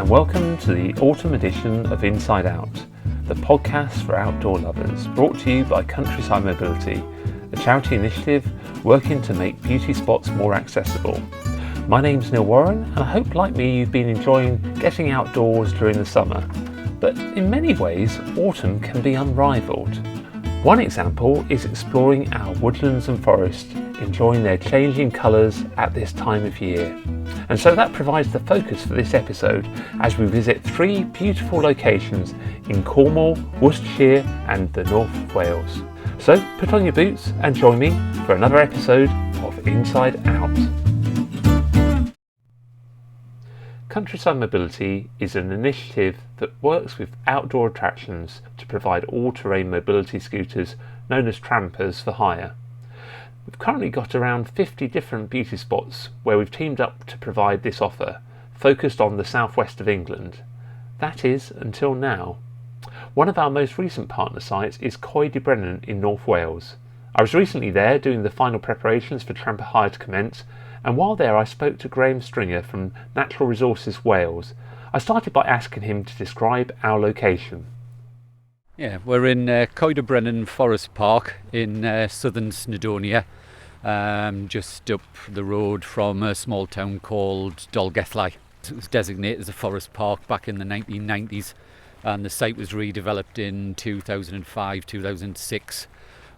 and welcome to the autumn edition of Inside Out, the podcast for outdoor lovers, brought to you by Countryside Mobility, a charity initiative working to make beauty spots more accessible. My name's Neil Warren, and I hope, like me, you've been enjoying getting outdoors during the summer. But in many ways, autumn can be unrivaled. One example is exploring our woodlands and forests, enjoying their changing colours at this time of year. And so that provides the focus for this episode as we visit three beautiful locations in Cornwall, Worcestershire and the North of Wales. So put on your boots and join me for another episode of Inside Out. Countryside Mobility is an initiative that works with outdoor attractions to provide all-terrain mobility scooters known as Trampers for hire. We've currently got around 50 different beauty spots where we've teamed up to provide this offer, focused on the southwest of England. That is, until now. One of our most recent partner sites is Coed y Brenin in North Wales. I was recently there doing the final preparations for Tramper hire to commence, and while there I spoke to Graeme Stringer from Natural Resources Wales. I started by asking him to describe our location. Yeah, we're in Coed y Brenin Forest Park in southern Snowdonia, just up the road from a small town called Dolgellau. It was designated as a forest park back in the 1990s, and the site was redeveloped in 2005-2006,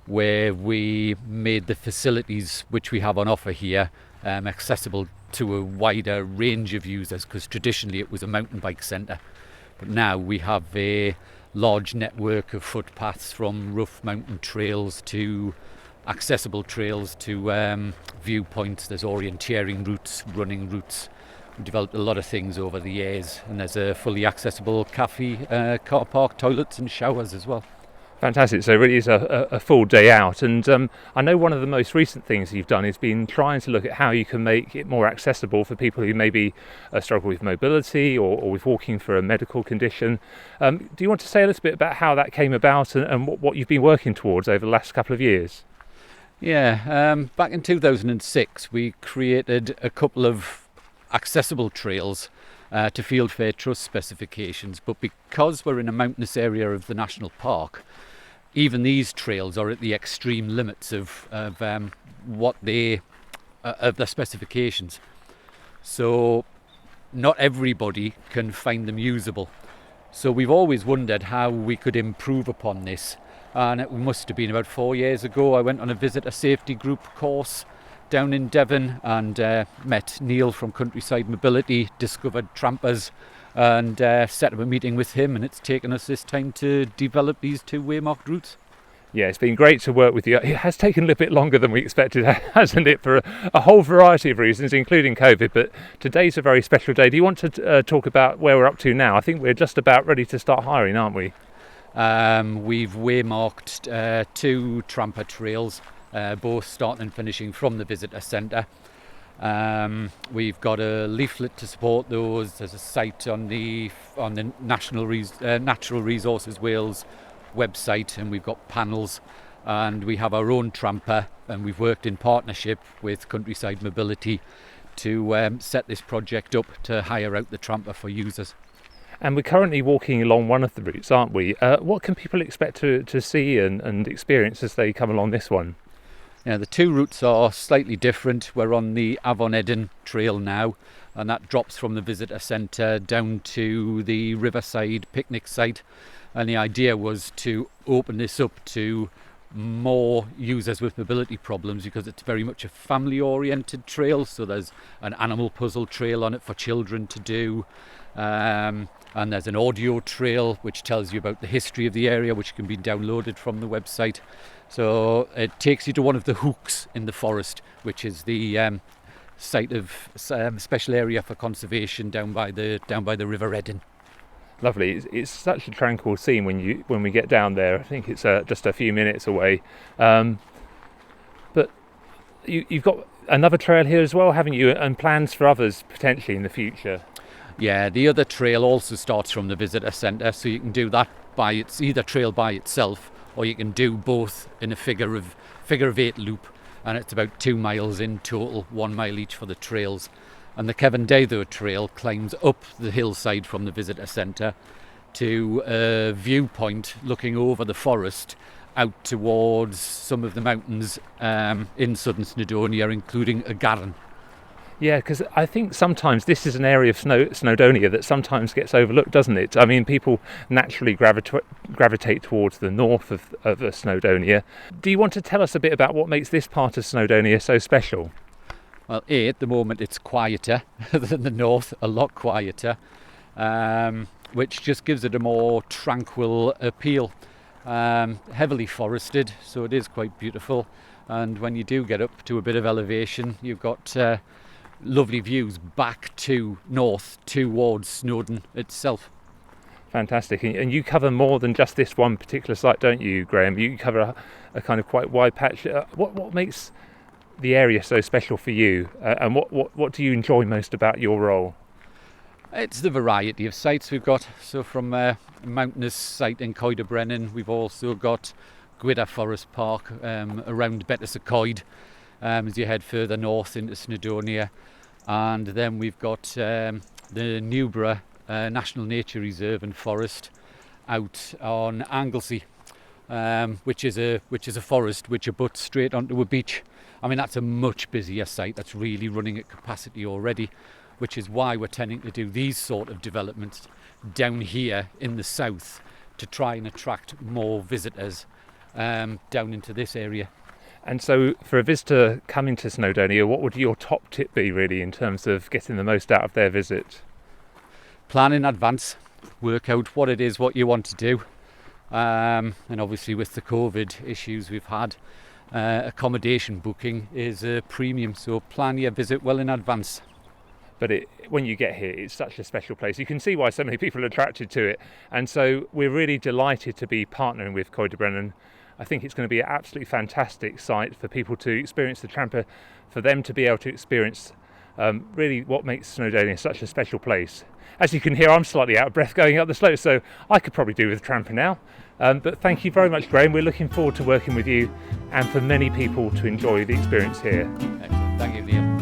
where we made the facilities which we have on offer here accessible to a wider range of users, because traditionally it was a mountain bike centre, but now we have a large network of footpaths, from rough mountain trails to accessible trails to viewpoints. There's orienteering routes, running routes. We've developed a lot of things over the years, and there's a fully accessible cafe, car park, toilets and showers as well. Fantastic, so it really is a full day out, and I know one of the most recent things you've done is been trying to look at how you can make it more accessible for people who maybe struggle with mobility or with walking for a medical condition. Do you want to say a little bit about how that came about and what you've been working towards over the last couple of years? Yeah, back in 2006 we created a couple of accessible trails to Field Fair Trust specifications, but because we're in a mountainous area of the national park, even these trails are at the extreme limits of the specifications. So not everybody can find them usable. So we've always wondered how we could improve upon this. And it must have been about 4 years ago, I went on a visitor safety group course down in Devon and met Neil from Countryside Mobility, discovered Trampers, and set up a meeting with him, and it's taken us this time to develop these two waymarked routes. Yeah, it's been great to work with you. It has taken a little bit longer than we expected, hasn't it, for a whole variety of reasons, including COVID, but today's a very special day. Do you want to talk about where we're up to now? I think we're just about ready to start hiring, aren't we? We've waymarked two Tramper trails, both starting and finishing from the visitor centre. We've got a leaflet to support those. There's a site on the Natural Resources Wales website, and we've got panels, and we have our own Tramper, and we've worked in partnership with Countryside Mobility to set this project up to hire out the Tramper for users. And we're currently walking along one of the routes, aren't we? What can people expect to see and experience as they come along this one? Yeah, the two routes are slightly different. We're on the Avon Edin trail now, and that drops from the visitor centre down to the riverside picnic site. And the idea was to open this up to more users with mobility problems, because it's very much a family oriented trail. So there's an animal puzzle trail on it for children to do, and there's an audio trail which tells you about the history of the area, which can be downloaded from the website. So it takes you to one of the hooks in the forest, which is the site of special area for conservation down by the River Edin. Lovely. It's such a tranquil scene when we get down there. I think it's just a few minutes away. But you've got another trail here as well, haven't you? And plans for others potentially in the future. Yeah, the other trail also starts from the visitor centre, so you can do that either trail by itself, or you can do both in a figure of 8 loop, and it's about 2 miles in total, 1 mile each for the trails. And the Cefn Trail climbs up the hillside from the visitor centre to a viewpoint looking over the forest out towards some of the mountains in southern Snowdonia, including a Garran. Yeah, because I think sometimes this is an area of Snowdonia that sometimes gets overlooked, doesn't it? I mean, people naturally gravitate towards the north of Snowdonia. Do you want to tell us a bit about what makes this part of Snowdonia so special? Well, at the moment it's quieter than the north, a lot quieter, which just gives it a more tranquil appeal. Heavily forested, so it is quite beautiful. And when you do get up to a bit of elevation, you've got lovely views back to north towards Snowdon itself. Fantastic. And you cover more than just this one particular site, don't you, Graeme? You cover a kind of quite wide patch. What makes the area so special for you, and what do you enjoy most about your role? It's the variety of sites we've got. So from a mountainous site in Coed y Brenin, we've also got Wyre Forest Park around Coed as you head further north into Snowdonia. And then we've got the Newborough National Nature Reserve and Forest out on Anglesey, which is a forest which abuts straight onto a beach. I mean, that's a much busier site. That's really running at capacity already, which is why we're tending to do these sort of developments down here in the south to try and attract more visitors down into this area. And so for a visitor coming to Snowdonia, what would your top tip be really in terms of getting the most out of their visit? Plan in advance, work out what it is what you want to do. And obviously with the COVID issues we've had, accommodation booking is a premium, so plan your visit well in advance. But when you get here, it's such a special place. You can see why so many people are attracted to it. And so we're really delighted to be partnering with Coed y Brenin. I think it's going to be an absolutely fantastic site for people to experience the Tramper, for them to be able to experience really what makes Snowdonia such a special place. As you can hear, I'm slightly out of breath going up the slope, so I could probably do with Tramper now. But thank you very much, Graeme. We're looking forward to working with you and for many people to enjoy the experience here. Excellent. Thank you, Liam.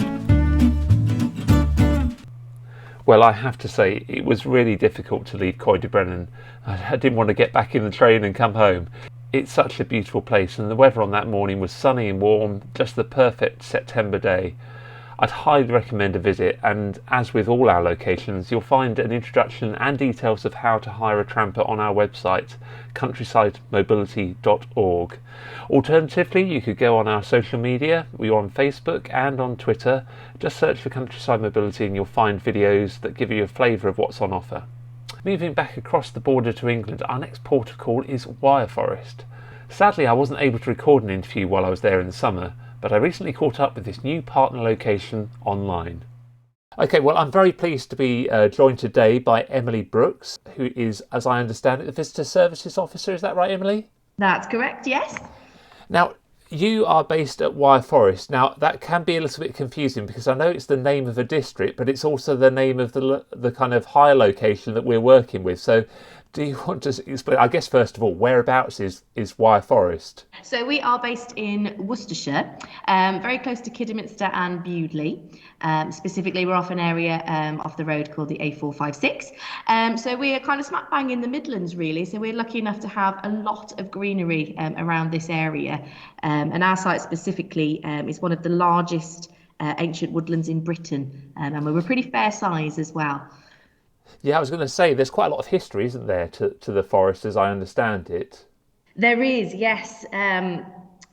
Well, I have to say, it was really difficult to leave Coed y Brenin. I didn't want to get back in the train and come home. It's such a beautiful place, and the weather on that morning was sunny and warm, just the perfect September day. I'd highly recommend a visit, and as with all our locations, you'll find an introduction and details of how to hire a tramper on our website, countrysidemobility.org. Alternatively, you could go on our social media. We're on Facebook and on Twitter. Just search for Countryside Mobility and you'll find videos that give you a flavour of what's on offer. Moving back across the border to England, our next port of call is Wyre Forest. Sadly, I wasn't able to record an interview while I was there in the summer, but I recently caught up with this new partner location online. Okay, well, I'm very pleased to be joined today by Emily Brooks, who is, as I understand it, the Visitor Services Officer. Is that right, Emily? That's correct, yes. Now, you are based at Wyre Forest. Now, that can be a little bit confusing because I know it's the name of a district, but it's also the name of the kind of higher location that we're working with. So do you want to explain, I guess, first of all, whereabouts is Wyre Forest? So we are based in Worcestershire, very close to Kidderminster and Bewdley. Specifically, we're off an area off the road called the A456. So we are kind of smack bang in the Midlands, really. So we're lucky enough to have a lot of greenery around this area. And our site specifically is one of the largest ancient woodlands in Britain. And we're a pretty fair size as well. Yeah, I was going to say, there's quite a lot of history, isn't there, to the forest, as I understand it? There is, yes.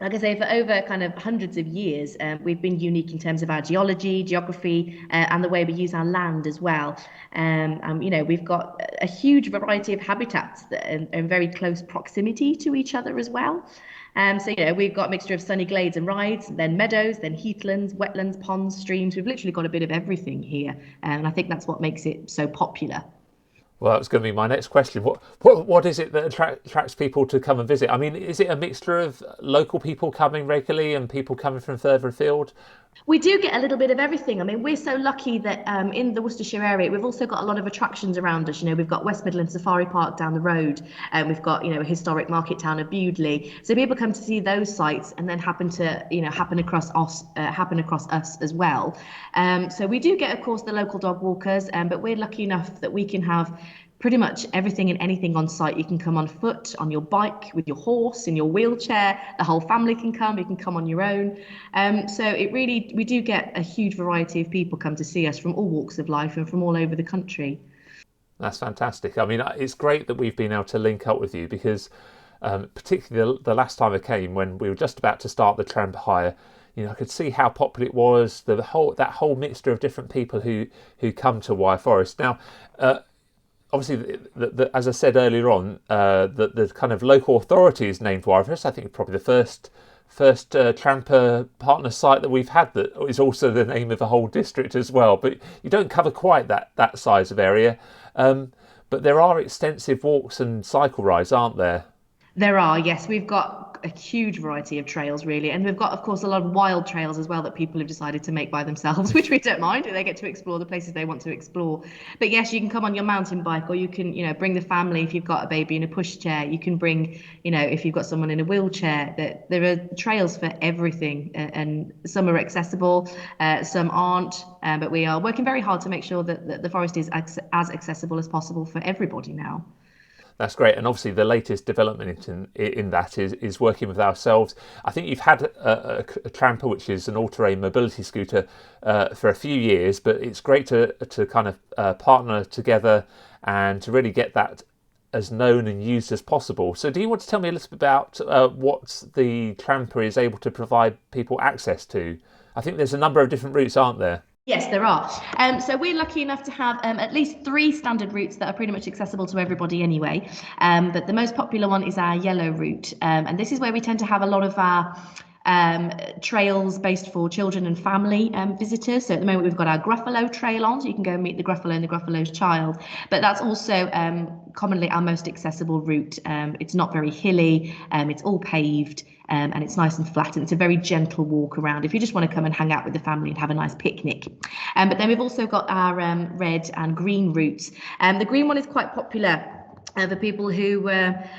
Like I say, for over kind of hundreds of years, we've been unique in terms of our geology, geography, and the way we use our land as well. You know, we've got a huge variety of habitats that are in very close proximity to each other as well. So, you know, we've got a mixture of sunny glades and rides, then meadows, then heathlands, wetlands, ponds, streams. We've literally got a bit of everything here. And I think that's what makes it so popular. Well, that was going to be my next question. What is it that attracts people to come and visit? I mean, is it a mixture of local people coming regularly and people coming from further afield? We do get a little bit of everything. I mean, we're so lucky that in the Worcestershire area, we've also got a lot of attractions around us. You know, we've got West Midland Safari Park down the road, and we've got, a historic market town of Bewdley. So people come to see those sites and then happen across us as well. So we do get, of course, the local dog walkers, but we're lucky enough that we can have pretty much everything and anything on site. You can come on foot, on your bike, with your horse, in your wheelchair. The whole family can come. You can come on your own. So we do get a huge variety of people come to see us from all walks of life and from all over the country. That's fantastic. I mean, it's great that we've been able to link up with you because particularly the last time I came when we were just about to start the Tramper hire, I could see how popular it was, that whole mixture of different people who come to Wyre Forest. Now, obviously, as I said earlier on, the kind of local authorities named Wyre Forest. I think probably the first Tramper partner site that we've had that is also the name of the whole district as well. But you don't cover quite that size of area. But there are extensive walks and cycle rides, aren't there? There are, yes. We've got a huge variety of trails, really. And we've got, of course, a lot of wild trails as well that people have decided to make by themselves, which we don't mind. They get to explore the places they want to explore. But yes, you can come on your mountain bike, or you can, bring the family if you've got a baby in a pushchair. You can bring, if you've got someone in a wheelchair. That there are trails for everything, and some are accessible, some aren't. But we are working very hard to make sure that the forest is as accessible as possible for everybody now. That's great, and obviously the latest development in that is working with ourselves. I think you've had a Tramper, which is an all-terrain mobility scooter, for a few years, but it's great to kind of partner together and to really get that as known and used as possible. So do you want to tell me a little bit about what the Tramper is able to provide people access to? I think there's a number of different routes, aren't there? Yes, there are. So we're lucky enough to have at least 3 standard routes that are pretty much accessible to everybody anyway. But the most popular one is our yellow route. And this is where we tend to have a lot of our trails based for children and family visitors. So at the moment we've got our Gruffalo trail on, so you can go and meet the Gruffalo and the Gruffalo's child. But that's also commonly our most accessible route. It's not very hilly, it's all paved. And it's nice and flat, and it's a very gentle walk around if you just want to come and hang out with the family and have a nice picnic. But then we've also got our red and green routes. The green one is quite popular for people who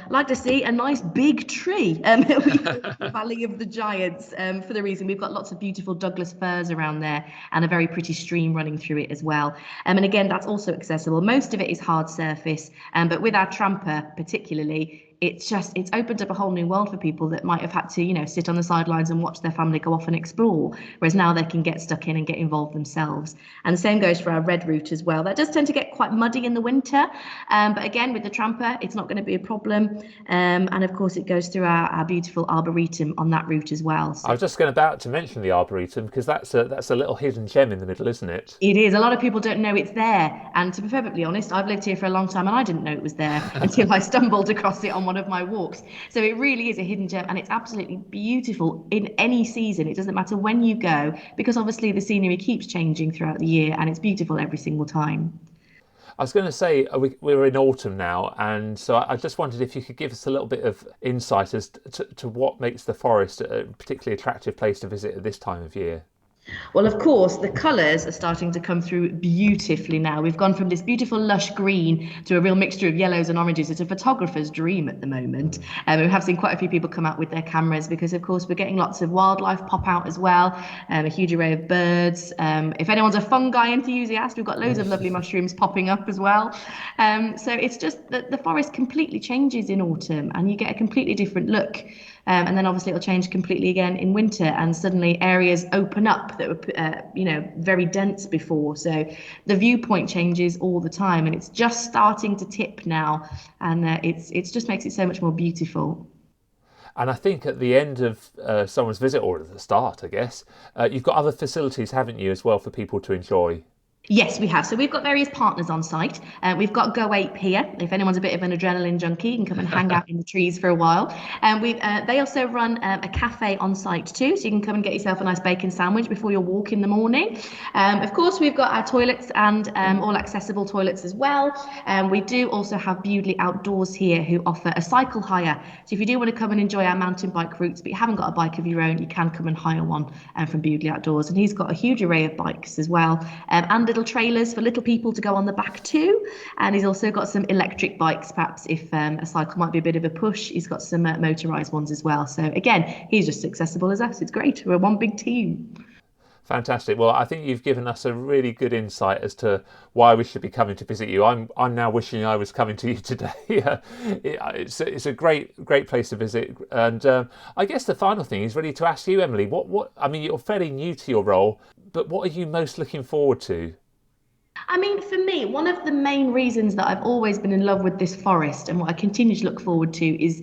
like to see a nice big tree. The Valley of the Giants, for the reason we've got lots of beautiful Douglas firs around there and a very pretty stream running through it as well. And again, that's also accessible. Most of it is hard surface, but with our Tramper particularly, it's opened up a whole new world for people that might have had to, sit on the sidelines and watch their family go off and explore, whereas now they can get stuck in and get involved themselves. And the same goes for our red route as well. That does tend to get quite muddy in the winter, but again, with the Tramper, it's not going to be a problem. And of course, it goes through our beautiful arboretum on that route as well. So I was just about to mention the arboretum because that's a little hidden gem in the middle, isn't it? It is. A lot of people don't know it's there. And to be perfectly honest, I've lived here for a long time and I didn't know it was there until I stumbled across it on one of my walks. So it really is a hidden gem, and it's absolutely beautiful in any season. It doesn't matter when you go, because obviously the scenery keeps changing throughout the year and it's beautiful every single time. I was going to say we're in autumn now, and so I just wondered if you could give us a little bit of insight as to what makes the forest a particularly attractive place to visit at this time of year. Well, of course, the colours are starting to come through beautifully now. We've gone from this beautiful lush green to a real mixture of yellows and oranges. It's a photographer's dream at the moment. We have seen quite a few people come out with their cameras because, of course, we're getting lots of wildlife pop out as well, a huge array of birds. If anyone's a fungi enthusiast, we've got loads of lovely mushrooms popping up as well. So it's just that the forest completely changes in autumn and you get a completely different look. And then obviously it'll change completely again in winter, and suddenly areas open up that were, very dense before. So the viewpoint changes all the time, and it's just starting to tip now, and it's just makes it so much more beautiful. And I think at the end of someone's visit, or at the start, I guess, you've got other facilities, haven't you, as well, for people to enjoy? Yes, we have. So we've got various partners on site. We've got Go Ape here. If anyone's a bit of an adrenaline junkie, you can come and hang out in the trees for a while. And they also run a cafe on site too, so you can come and get yourself a nice bacon sandwich before your walk in the morning. Of course, we've got our toilets and all accessible toilets as well. We do also have Bewdley Outdoors here, who offer a cycle hire. So if you do want to come and enjoy our mountain bike routes, but you haven't got a bike of your own, you can come and hire one from Bewdley Outdoors. And he's got a huge array of bikes as well, and little trailers for little people to go on the back too. And he's also got some electric bikes, perhaps if a cycle might be a bit of a push. He's got some motorised ones as well. So again, he's just as accessible as us. It's great. We're one big team. Fantastic. Well, I think you've given us a really good insight as to why we should be coming to visit you. I'm now wishing I was coming to you today. It's a great place to visit. And I guess the final thing is really to ask you, Emily, what I mean, you're fairly new to your role, but what are you most looking forward to? I mean, for me, one of the main reasons that I've always been in love with this forest and what I continue to look forward to is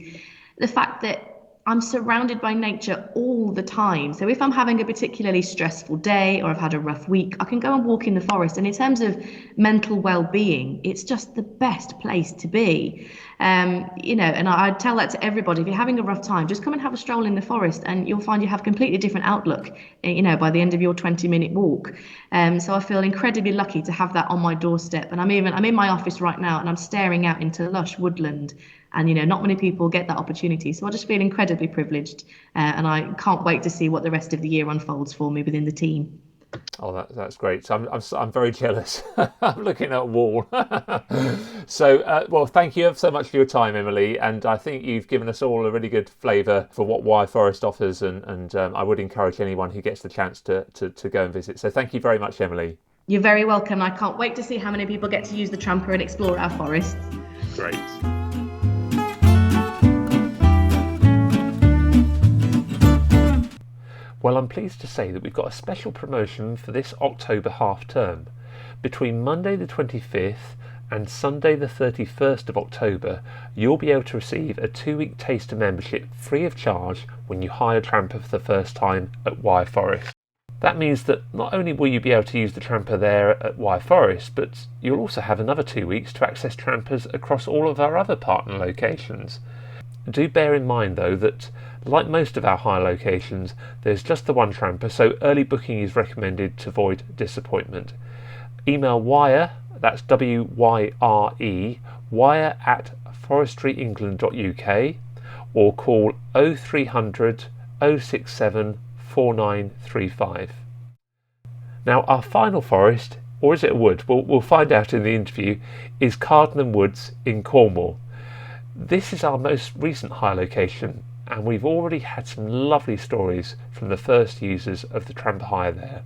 the fact that I'm surrounded by nature all the time. So if I'm having a particularly stressful day or I've had a rough week, I can go and walk in the forest. And in terms of mental well-being, it's just the best place to be. And I'd tell that to everybody. If you're having a rough time, just come and have a stroll in the forest and you'll find you have a completely different outlook, by the end of your 20-minute walk. So I feel incredibly lucky to have that on my doorstep. And I'm in my office right now and I'm staring out into lush woodland. And, not many people get that opportunity. So I just feel incredibly privileged. And I can't wait to see what the rest of the year unfolds for me within the team. Oh, that's great. So I'm very jealous. I'm looking at a wall. So, well, thank you so much for your time, Emily. And I think you've given us all a really good flavour for what Wyre Forest offers. And I would encourage anyone who gets the chance to go and visit. So thank you very much, Emily. You're very welcome. I can't wait to see how many people get to use the Tramper and explore our forests. Great. Well, I'm pleased to say that we've got a special promotion for this October half term. Between Monday the 25th and Sunday the 31st of October, you'll be able to receive a 2-week taster membership free of charge when you hire Tramper for the first time at Wyre Forest. That means that not only will you be able to use the Tramper there at Wyre Forest, but you'll also have another 2 weeks to access Trampers across all of our other partner locations. Do bear in mind though that, like most of our hire locations, there's just the one Tramper, so early booking is recommended to avoid disappointment. Email Wyre, that's WYRE, wyre@forestryengland.uk, or call 0300 067 4935. Now, our final forest, or is it a wood? We'll find out in the interview, is Cardinham Woods in Cornwall. This is our most recent hire location, and we've already had some lovely stories from the first users of the Tramper hire there.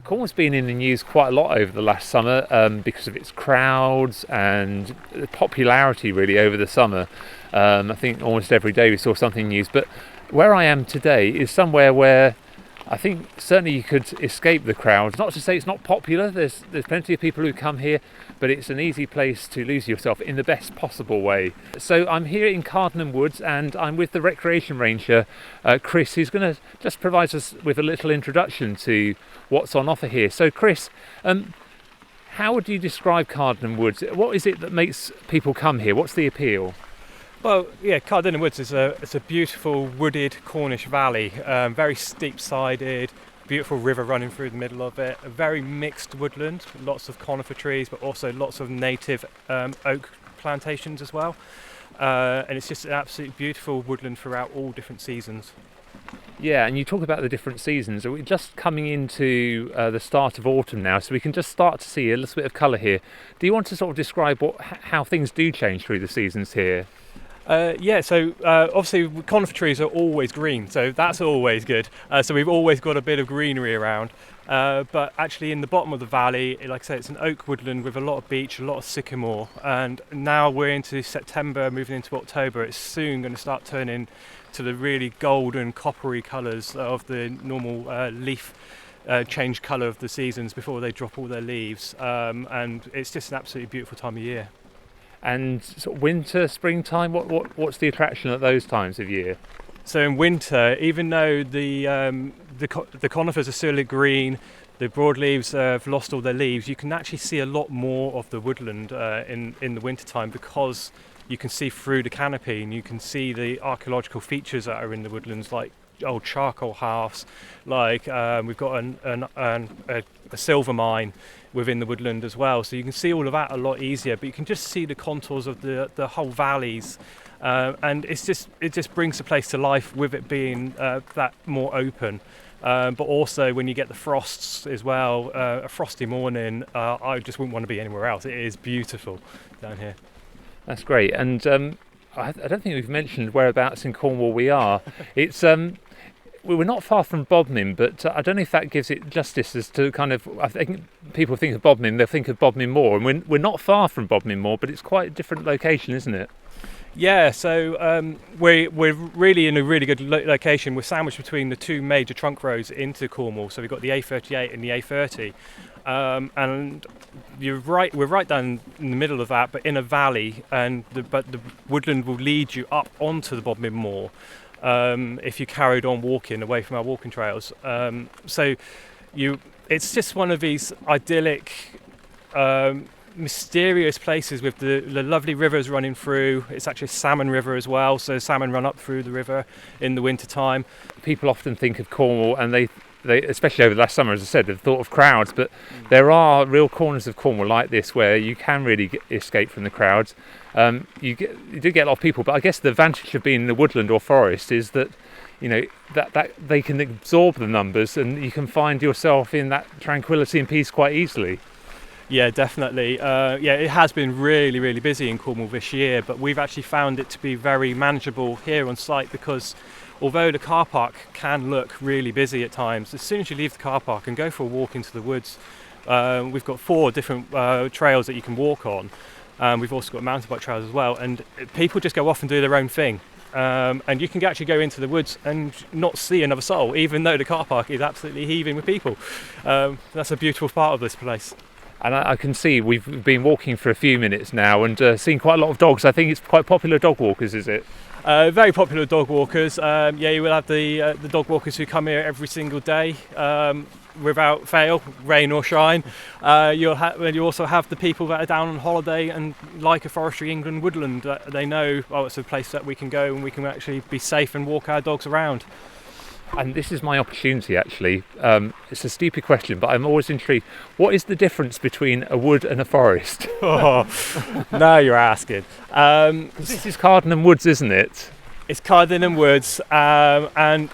Cornwall's been in the news quite a lot over the last summer because of its crowds and the popularity really over the summer. I think almost every day we saw something news, but where I am today is somewhere where I think certainly you could escape the crowds. Not to say it's not popular, there's plenty of people who come here, but it's an easy place to lose yourself in the best possible way. So I'm here in Cardinham Woods and I'm with the recreation ranger, Chris, who's going to just provide us with a little introduction to what's on offer here. So Chris, how would you describe Cardinham Woods? What is it that makes people come here? What's the appeal? Well, yeah, Cardinham Woods is a beautiful wooded Cornish valley, very steep-sided, beautiful river running through the middle of it, a very mixed woodland, lots of conifer trees, but also lots of native oak plantations as well. And it's just an absolutely beautiful woodland throughout all different seasons. Yeah, and you talk about the different seasons. We're just coming into the start of autumn now, so we can just start to see a little bit of colour here. Do you want to sort of describe how things do change through the seasons here? So obviously conifer trees are always green, so that's always good. So we've always got a bit of greenery around. But actually in the bottom of the valley, like I say, it's an oak woodland with a lot of beech, a lot of sycamore. And now we're into September, moving into October, it's soon going to start turning to the really golden, coppery colours of the normal leaf change colour of the seasons before they drop all their leaves. And it's just an absolutely beautiful time of year. And sort of winter, springtime, what's the attraction at those times of year? So in winter, even though the conifers are still green, the broadleaves have lost all their leaves, you can actually see a lot more of the woodland in the wintertime, because you can see through the canopy and you can see the archaeological features that are in the woodlands, like old charcoal hearths, like we've got a silver mine within the woodland as well, so you can see all of that a lot easier, but you can just see the contours of the whole valleys, and it just brings the place to life with it being that more open. But also when you get the frosts as well, a frosty morning, I just wouldn't want to be anywhere else. It is beautiful down here. That's great. And I don't think we've mentioned whereabouts in Cornwall we are. It's we're not far from Bodmin, but I don't know if that gives it justice as to kind of, I think people think of Bodmin, they'll think of Bodmin Moor, and we're not far from Bodmin Moor, but it's quite a different location, isn't it? Yeah, so we're really in a really good location. We're sandwiched between the two major trunk roads into Cornwall, so we've got the A38 and the A30. And we're right down in the middle of that, but in a valley, but the woodland will lead you up onto the Bodmin Moor if you carried on walking away from our walking trails. It's just one of these idyllic, mysterious places with the lovely rivers running through. It's actually a salmon river as well, so salmon run up through the river in the winter time. People often think of Cornwall, and they especially over the last summer, as I said, they've thought of crowds, but there are real corners of Cornwall like this where you can really escape from the crowds. You do get a lot of people, but I guess the advantage of being in the woodland or forest is that, you know, that they can absorb the numbers and you can find yourself in that tranquility and peace quite easily. Yeah, definitely. It has been really, really busy in Cornwall this year, but we've actually found it to be very manageable here on site, because although the car park can look really busy at times, as soon as you leave the car park and go for a walk into the woods, we've got 4 different trails that you can walk on. We've also got mountain bike trails as well, and people just go off and do their own thing. And you can actually go into the woods and not see another soul, even though the car park is absolutely heaving with people. That's a beautiful part of this place. And I can see we've been walking for a few minutes now and seen quite a lot of dogs. I think it's quite popular dog walkers, is it? Very popular dog walkers. You will have the dog walkers who come here every single day without fail, rain or shine. You also have the people that are down on holiday and like a Forestry England woodland. They know, it's a place that we can go and we can actually be safe and walk our dogs around. And this is my opportunity, actually. It's a stupid question, but I'm always intrigued. What is the difference between a wood and a forest? Now you're asking. This is Cardenham Woods, isn't it? It's Cardenham Woods, and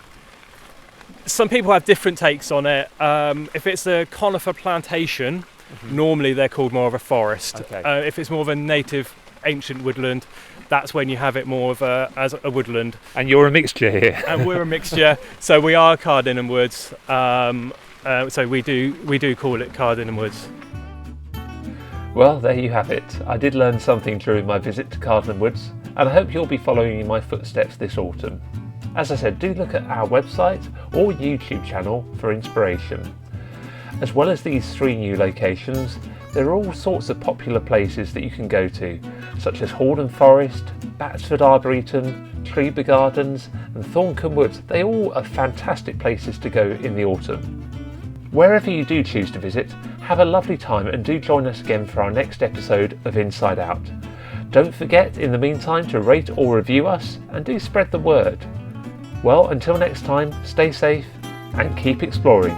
some people have different takes on it. If it's a conifer plantation, normally they're called more of a forest. Okay. If it's more of a native ancient woodland, that's when you have it more of as a woodland. And you're a mixture here. And we're a mixture, so we are Cardenham Woods. So we do call it Cardenham Woods. Well, there you have it. I did learn something during my visit to Cardenham Woods, and I hope you'll be following in my footsteps this autumn. As I said, do look at our website or YouTube channel for inspiration. As well as these 3 new locations, there are all sorts of popular places that you can go to, such as Hordern Forest, Batsford Arboretum, Treby Gardens and Thorncombe Woods. They all are fantastic places to go in the autumn. Wherever you do choose to visit, have a lovely time and do join us again for our next episode of Inside Out. Don't forget in the meantime to rate or review us and do spread the word. Well, until next time, stay safe and keep exploring.